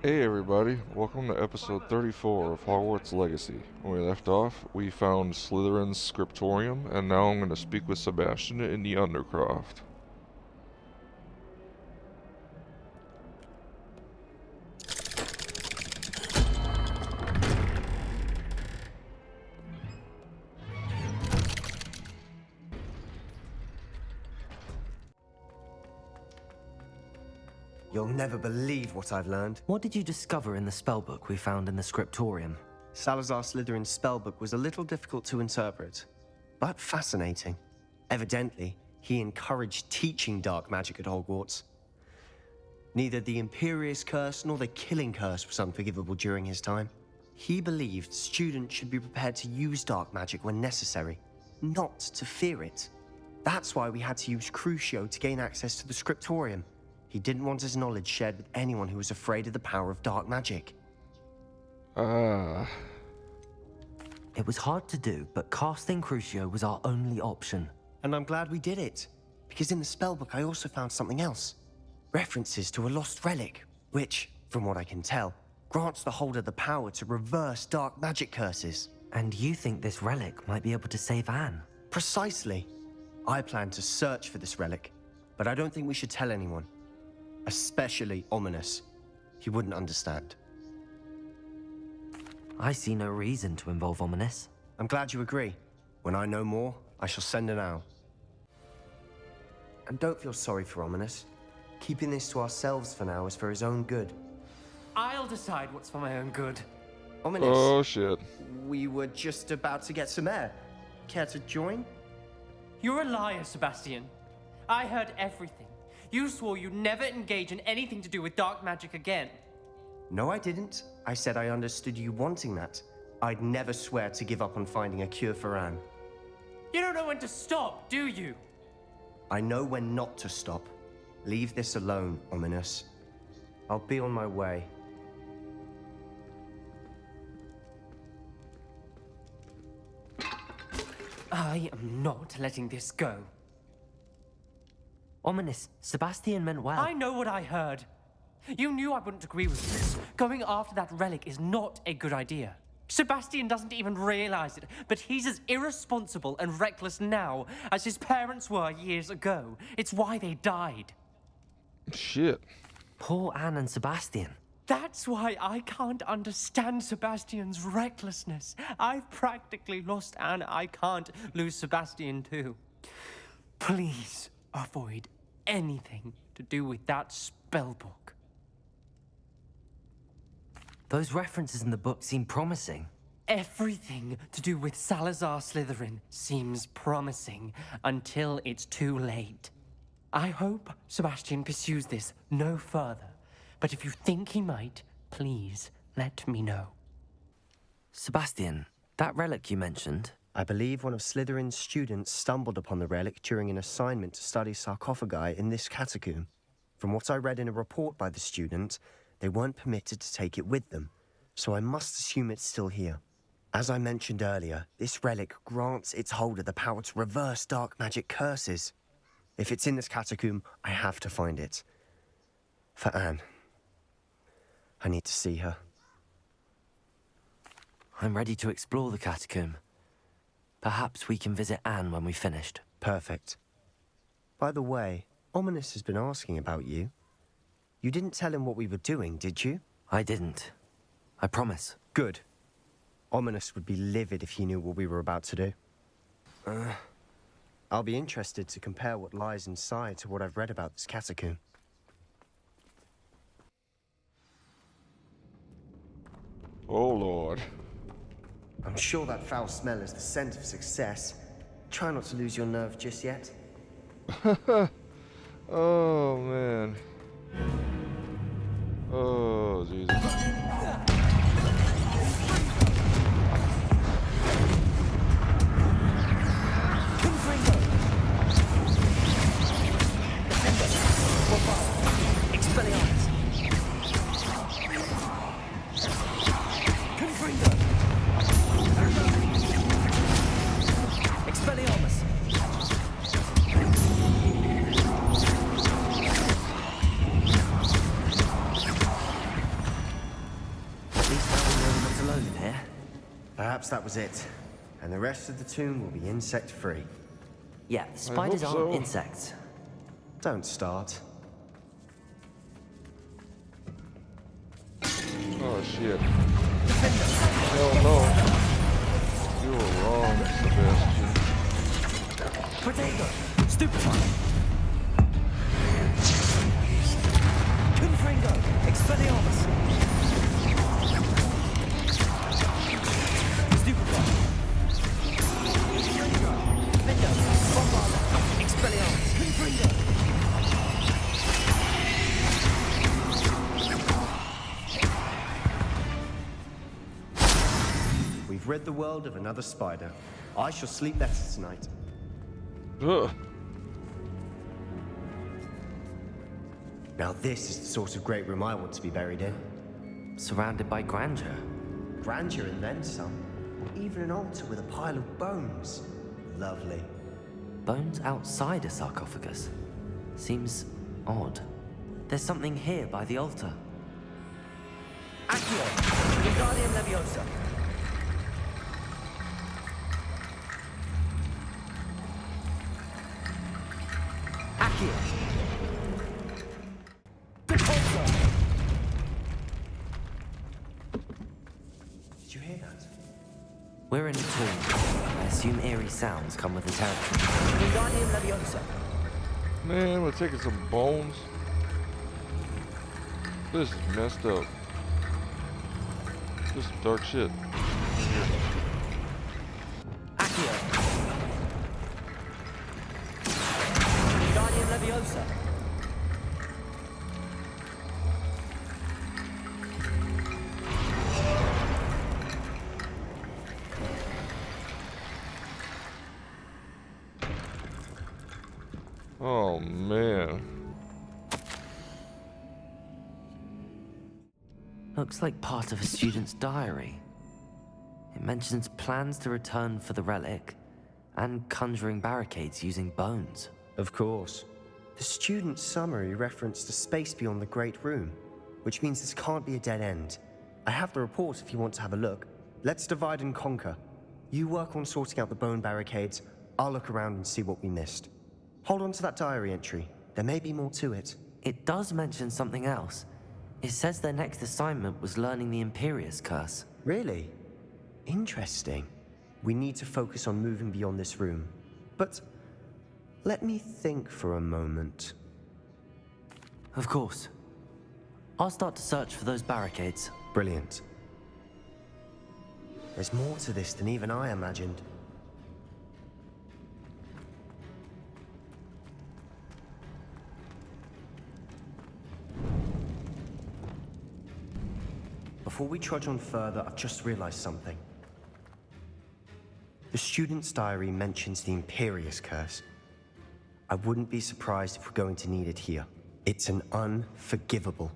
Hey everybody, welcome to episode 34 of Hogwarts Legacy. When we left off, we found Slytherin's scriptorium, and now I'm going to speak with Sebastian in the Undercroft. You'll never believe what I've learned. What did you discover in the spellbook we found in the scriptorium? Salazar Slytherin's spellbook was a little difficult to interpret, but fascinating. Evidently, he encouraged teaching dark magic at Hogwarts. Neither the Imperious Curse nor the Killing Curse was unforgivable during his time. He believed students should be prepared to use dark magic when necessary, not to fear it. That's why we had to use Crucio to gain access to the scriptorium. He didn't want his knowledge shared with anyone who was afraid of the power of dark magic. It was hard to do, but casting Crucio was our only option. And I'm glad we did it, because in the spellbook I also found something else. References to a lost relic, which, from what I can tell, grants the holder the power to reverse dark magic curses. And you think this relic might be able to save Anne? Precisely. I plan to search for this relic, but I don't think we should tell anyone. Especially Ominous. He wouldn't understand. I see no reason to involve Ominous. I'm glad you agree. When I know more, I shall send an owl. And don't feel sorry for Ominous. Keeping this to ourselves for now is for his own good. I'll decide what's for my own good. Ominous. Oh shit. We were just about to get some air. Care to join? You're a liar, Sebastian. I heard everything. You swore you'd never engage in anything to do with dark magic again. No, I didn't. I said I understood you wanting that. I'd never swear to give up on finding a cure for Anne. You don't know when to stop, do you? I know when not to stop. Leave this alone, Ominous. I'll be on my way. I am not letting this go. Ominous, Sebastian meant well. I know what I heard. You knew I wouldn't agree with this. Going after that relic is not a good idea. Sebastian doesn't even realize it, but he's as irresponsible and reckless now as his parents were years ago. It's why they died. Shit. Poor Anne and Sebastian. That's why I can't understand Sebastian's recklessness. I've practically lost Anne. I can't lose Sebastian too. Please avoid anything to do with that spellbook. Those references in the book seem promising. Everything to do with Salazar Slytherin seems promising until it's too late. I hope Sebastian pursues this no further, but if you think he might, please let me know. Sebastian, that relic you mentioned, I believe one of Slytherin's students stumbled upon the relic during an assignment to study sarcophagi in this catacomb. From what I read in a report by the student, they weren't permitted to take it with them, so I must assume it's still here. As I mentioned earlier, this relic grants its holder the power to reverse dark magic curses. If it's in this catacomb, I have to find it. For Anne. I need to see her. I'm ready to explore the catacomb. Perhaps we can visit Anne when we've finished. Perfect. By the way, Ominous has been asking about you. You didn't tell him what we were doing, did you? I didn't. I promise. Good. Ominous would be livid if he knew what we were about to do. I'll be interested to compare what lies inside to what I've read about this catacomb. Oh lord. I'm sure that foul smell is the scent of success. Try not to lose your nerve just yet. Oh man. Oh Jesus. bone in here. Perhaps that was it. And the rest of the tomb will be insect-free. Yeah, the spiders hope aren't so. insects. Don't start. Oh shit. Hell no. You were wrong, Sebastian. Potato! Stupefy! Confringo! Expelliarmus! Stupefy! Vindo! Bombarda! Expelliarmus! Confringo! We've rid the world of another spider. I shall sleep better tonight. Ugh. Now this is the sort of great room I want to be buried in. Surrounded by grandeur. Grandeur and then some. Even an altar with a pile of bones. Lovely. Bones outside a sarcophagus. Seems odd. There's something here by the altar. Accio! Wingardium Leviosa! Accio! Repulsor! Did you hear that? We're in a tomb. I assume eerie sounds come with the territory. Wingardium Leviosa! Man, we're taking some bones. This is messed up. This is dark shit. Accio! Wingardium Leviosa! Oh man. Looks like part of a student's diary. It mentions plans to return for the relic and conjuring barricades using bones. Of course. The student's summary referenced a space beyond the Great Room, which means this can't be a dead end. I have the report if you want to have a look. Let's divide and conquer. You work on sorting out the bone barricades. I'll look around and see what we missed. Hold on to that diary entry. There may be more to it. It does mention something else. It says their next assignment was learning the Imperius Curse. Really? Interesting. We need to focus on moving beyond this room. But let me think for a moment. Of course. I'll start to search for those barricades. Brilliant. There's more to this than even I imagined. Before we trudge on further, I've just realized something. The student's diary mentions the Imperius Curse. I wouldn't be surprised if we're going to need it here. It's an unforgivable,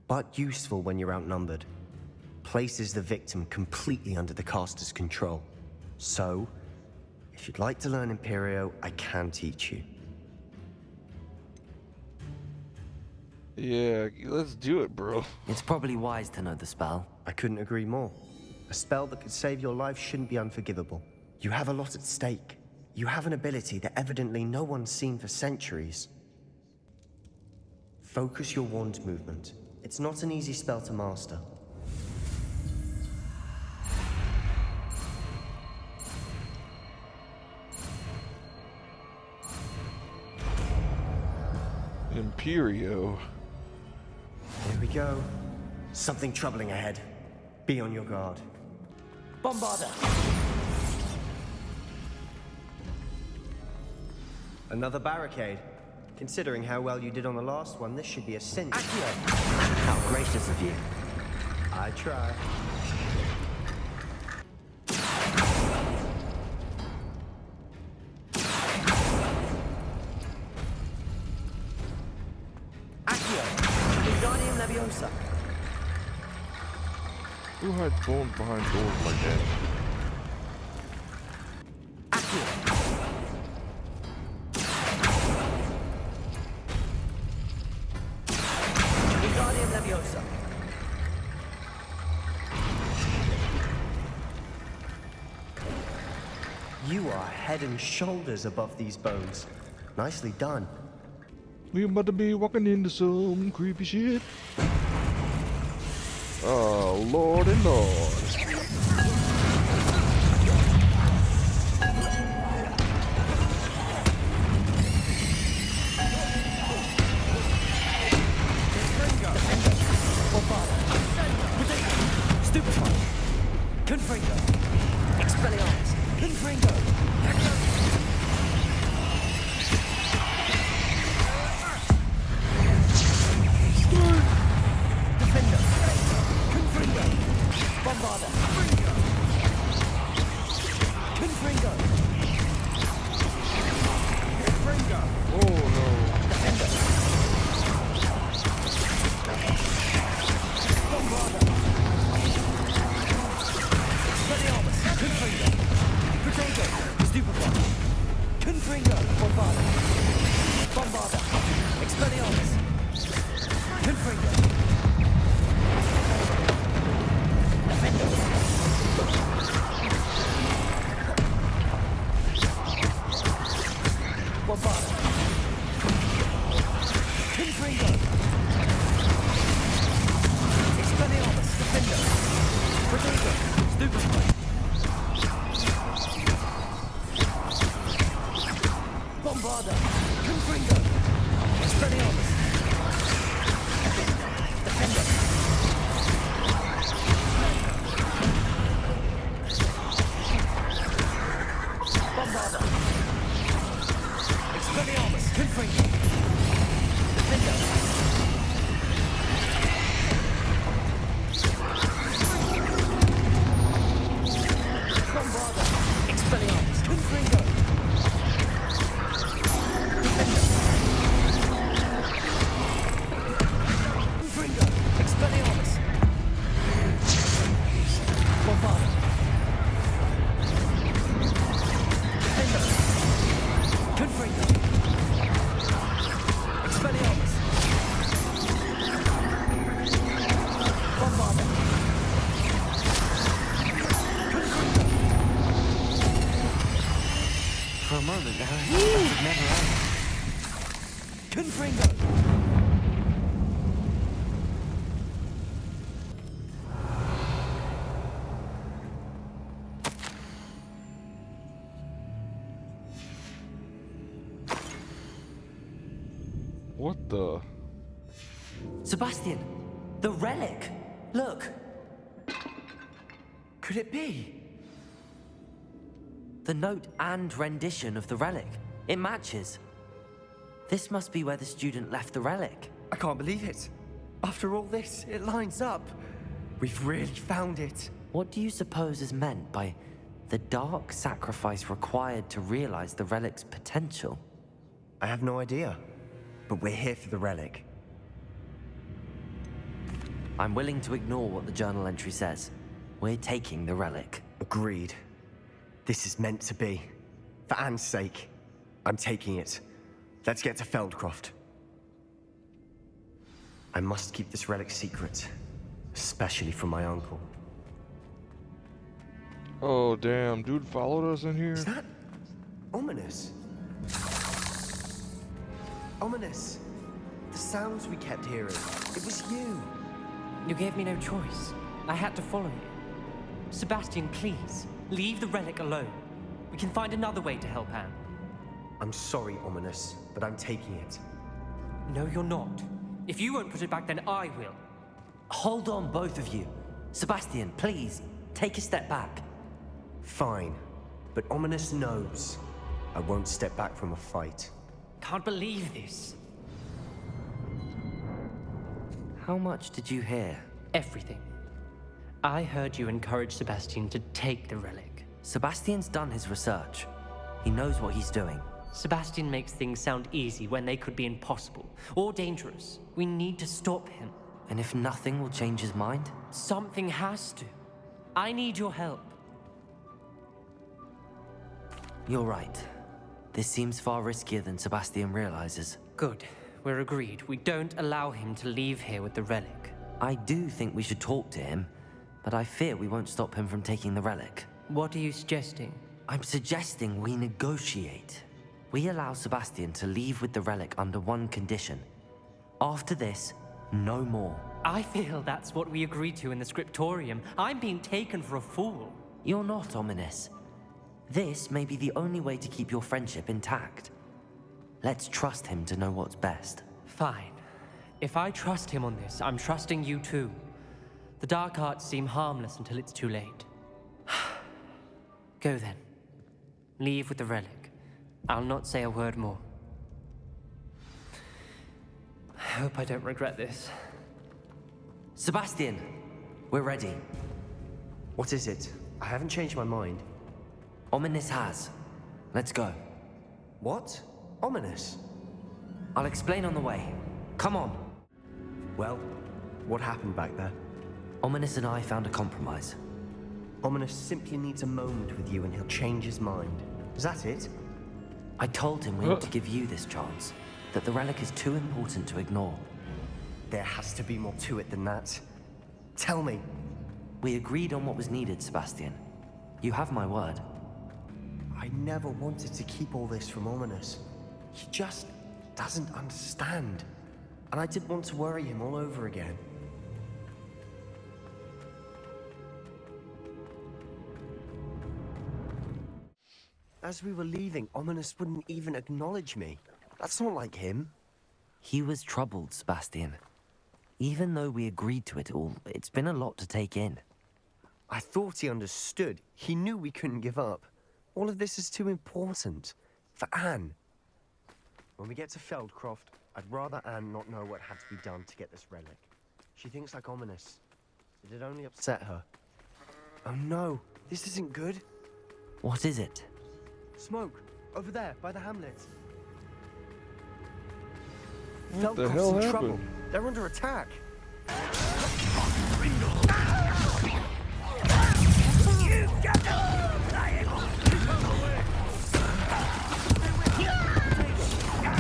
but useful when you're outnumbered. Places the victim completely under the caster's control. So, if you'd like to learn Imperio, I can teach you. Yeah, let's do it, bro. It's probably wise to know the spell. I couldn't agree more. A spell that could save your life shouldn't be unforgivable. You have a lot at stake. You have an ability that evidently no one's seen for centuries. Focus your wand movement. It's not an easy spell to master. Imperio. Here we go. Something troubling ahead. Be on your guard. Bombarda! Another barricade. Considering how well you did on the last one, this should be a cinch. Accio! How gracious of you. I try. Accio! Wingardium Leviosa! Who hides bones behind doors like that? Accio! Wingardium Leviosa! You are head and shoulders above these bones. Nicely done. We about to be walking into some creepy shit. Oh, Lord and Lord. Stupefy! Confringo! Expelliarmus! Confringo! Defender! Confringo! Bombarda! Confringo! Confringo! Oh no. Defender! Bombarda! Expelliarmus! Confringo! Protego! Stupefy! Confringo! Bombarda! Bombarda! Expelliarmus! Confringo! Defender! Bombarda! Confringo! Expelliarmus! Defender! Protego! Stupefy! Bombarda! Confringo! Expelliarmus! Defender! Bombarda! Expelliarmus! Confringo! Defender! Bombarda! Expelliarmus! Confringo! Confringo! Expelliarmus! Bombarda! Defender! Confringo! Expelliarmus! Bombarda! Confringo! For a moment there, I thought it would never end. Confringo! What the? Sebastian! The relic! Look! Could it be? The note and rendition of the relic. It matches. This must be where the student left the relic. I can't believe it. After all this, it lines up. We've really found it. What do you suppose is meant by the dark sacrifice required to realize the relic's potential? I have no idea. But we're here for the relic. I'm willing to ignore what the journal entry says. We're taking the relic. Agreed. This is meant to be. For Anne's sake, I'm taking it. Let's get to Feldcroft. I must keep this relic secret, especially from my uncle. Oh damn, dude followed us in here. Is that ominous? Ominous. The sounds we kept hearing. It was you. You gave me no choice. I had to follow you. Sebastian, please, leave the relic alone. We can find another way to help Anne. I'm sorry, Ominous, but I'm taking it. No, you're not. If you won't put it back, then I will. Hold on, both of you. Sebastian, please, take a step back. Fine, but Ominous knows I won't step back from a fight. Can't believe this. How much did you hear? Everything. I heard you encourage Sebastian to take the relic. Sebastian's done his research. He knows what he's doing. Sebastian makes things sound easy when they could be impossible or dangerous. We need to stop him. And if nothing will change his mind? Something has to. I need your help. You're right. This seems far riskier than Sebastian realizes. Good. We're agreed. We don't allow him to leave here with the relic. I do think we should talk to him, but I fear we won't stop him from taking the relic. What are you suggesting? I'm suggesting we negotiate. We allow Sebastian to leave with the relic under one condition. After this, no more. I feel that's what we agreed to in the scriptorium. I'm being taken for a fool. You're not, Ominous. This may be the only way to keep your friendship intact. Let's trust him to know what's best. Fine. If I trust him on this, I'm trusting you too. The dark arts seem harmless until it's too late. Go then. Leave with the relic. I'll not say a word more. I hope I don't regret this. Sebastian, we're ready. What is it? I haven't changed my mind. Ominous has. Let's go. What? Ominous? I'll explain on the way. Come on. Well, what happened back there? Ominous and I found a compromise. Ominous simply needs a moment with you and he'll change his mind. Is that it? I told him we ought to give you this chance, that the relic is too important to ignore. There has to be more to it than that. Tell me. We agreed on what was needed, Sebastian. You have my word. I never wanted to keep all this from Ominous. He just doesn't understand. And I didn't want to worry him all over again. As we were leaving, Ominous wouldn't even acknowledge me. That's not like him. He was troubled, Sebastian. Even though we agreed to it all, it's been a lot to take in. I thought he understood. He knew we couldn't give up. All of this is too important. For Anne. When we get to Feldcroft, I'd rather Anne not know what had to be done to get this relic. She thinks like Ominous. It'd only upset her. Oh no, this isn't good. What is it? Smoke, over there, by the hamlet. What the Feldcroft's hell in trouble. happened? They're under attack.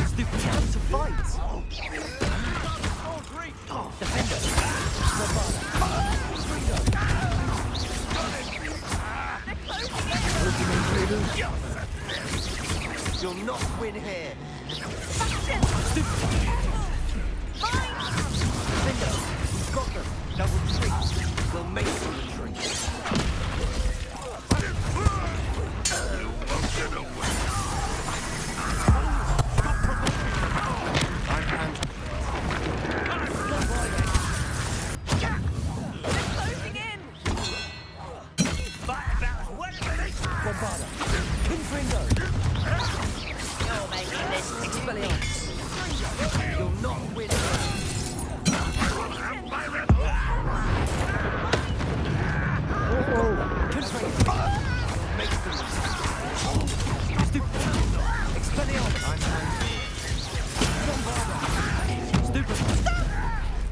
Stupid time to fight. You'll not win here. Defender, we've got them. Now retreat. We'll make them retreat. You'll not win.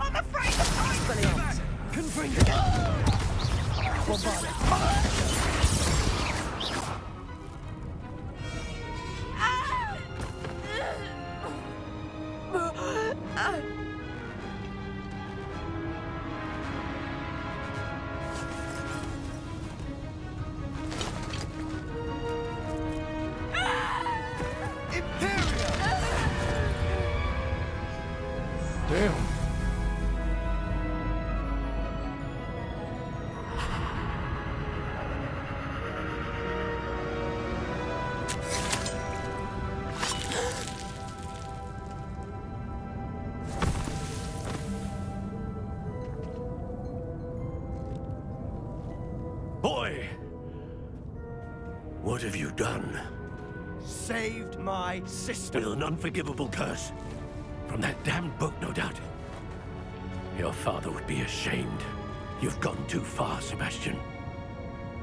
I'm afraid Damn. Boy! What have you done? Saved my sister. With an unforgivable curse. From that damned book, no doubt. Your father would be ashamed. You've gone too far, Sebastian.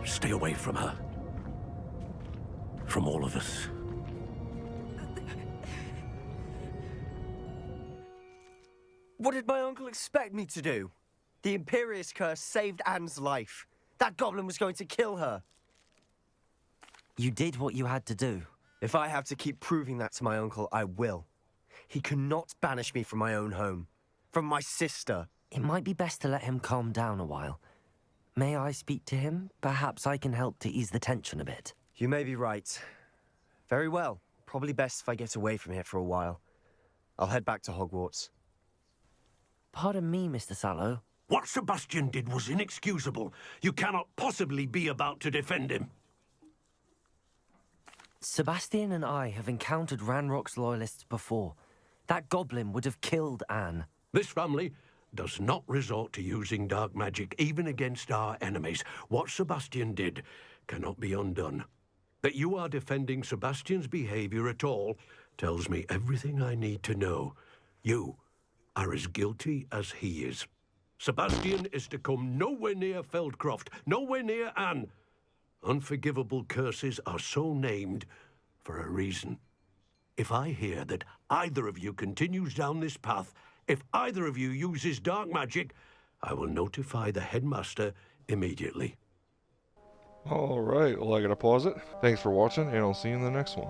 Stay away from her. From all of us. What did my uncle expect me to do? The Imperious curse saved Anne's life. That goblin was going to kill her. You did what you had to do. If I have to keep proving that to my uncle, I will. He cannot banish me from my own home. From my sister. It might be best to let him calm down a while. May I speak to him? Perhaps I can help to ease the tension a bit. You may be right. Very well. Probably best if I get away from here for a while. I'll head back to Hogwarts. Pardon me, Mr. Sallow. What Sebastian did was inexcusable. You cannot possibly be about to defend him. Sebastian and I have encountered Ranrock's loyalists before. That goblin would have killed Anne. This family does not resort to using dark magic, even against our enemies. What Sebastian did cannot be undone. That you are defending Sebastian's behavior at all tells me everything I need to know. You are as guilty as he is. Sebastian is to come nowhere near Feldcroft, nowhere near Anne. Unforgivable curses are so named for a reason. If I hear that either of you continues down this path, if either of you uses dark magic, I will notify the headmaster immediately. Alright, well I gotta pause it. Thanks for watching, and I'll see you in the next one.